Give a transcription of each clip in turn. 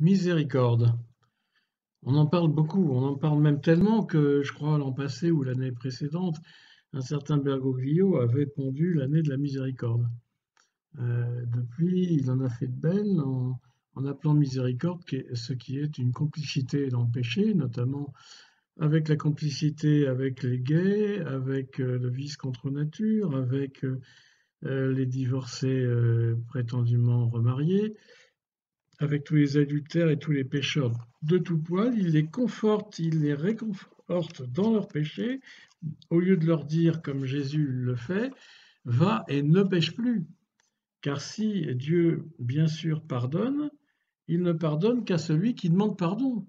Miséricorde. On en parle beaucoup, on en parle même tellement que je crois l'an passé ou l'année précédente, un certain Bergoglio avait pondu l'année de la miséricorde. Depuis, il en a fait de belles en appelant miséricorde ce qui est une complicité dans le péché, notamment avec la complicité avec les gays, avec le vice contre nature, avec les divorcés prétendument remariés, avec tous les adultères et tous les pécheurs de tout poil, il les conforte, il les réconforte dans leurs péchés, au lieu de leur dire, comme Jésus le fait, va et ne pêche plus. Car si Dieu, bien sûr, pardonne, il ne pardonne qu'à celui qui demande pardon.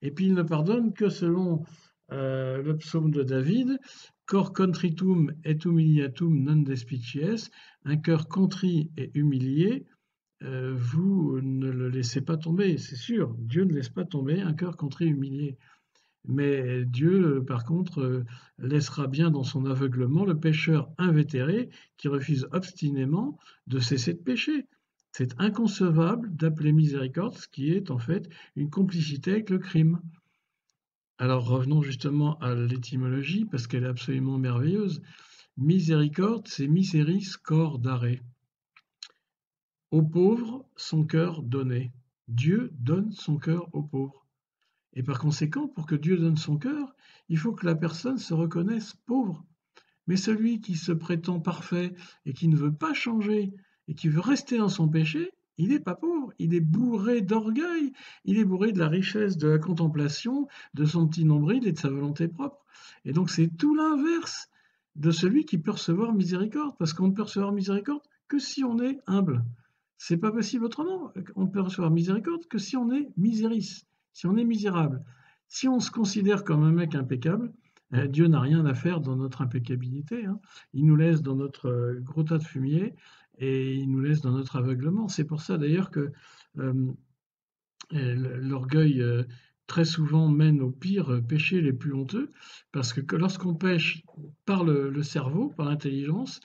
Et puis il ne pardonne que selon le psaume de David, cor contritum et humiliatum non despicies, un cœur contrit et humilié, vous ne le laissez pas tomber, c'est sûr. Dieu ne laisse pas tomber un cœur contrit, humilié. Mais Dieu, par contre, laissera bien dans son aveuglement le pécheur invétéré qui refuse obstinément de cesser de pécher. C'est inconcevable d'appeler miséricorde ce qui est en fait une complicité avec le crime. Alors revenons justement à l'étymologie parce qu'elle est absolument merveilleuse. Miséricorde, c'est miseris cordare. Aux pauvres, son cœur donné. Dieu donne son cœur aux pauvres. Et par conséquent, pour que Dieu donne son cœur, il faut que la personne se reconnaisse pauvre. Mais celui qui se prétend parfait et qui ne veut pas changer et qui veut rester dans son péché, il n'est pas pauvre, il est bourré d'orgueil, il est bourré de la richesse de la contemplation, de son petit nombril et de sa volonté propre. Et donc c'est tout l'inverse de celui qui peut recevoir miséricorde, parce qu'on ne peut recevoir miséricorde que si on est humble. C'est pas possible autrement. On peut recevoir miséricorde que si on est miséris, si on est misérable. Si on se considère comme un mec impeccable, Dieu n'a rien à faire dans notre impeccabilité, hein. Il nous laisse dans notre gros tas de fumier et il nous laisse dans notre aveuglement. C'est pour ça d'ailleurs que euh, l'orgueil très souvent mène aux pires péchés les plus honteux, parce que lorsqu'on pêche par le cerveau, par l'intelligence,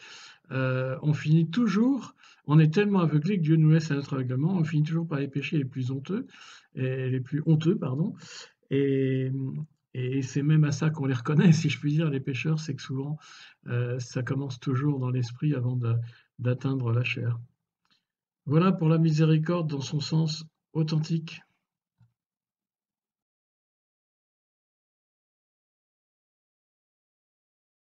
on finit toujours, on est tellement aveuglé que Dieu nous laisse à notre aveuglement, on finit toujours par les péchés les plus honteux, et les plus honteux, pardon, et, et c'est même à ça qu'on les reconnaît, si je puis dire, les pécheurs, c'est que souvent, ça commence toujours dans l'esprit avant d'atteindre la chair. Voilà pour la miséricorde dans son sens authentique.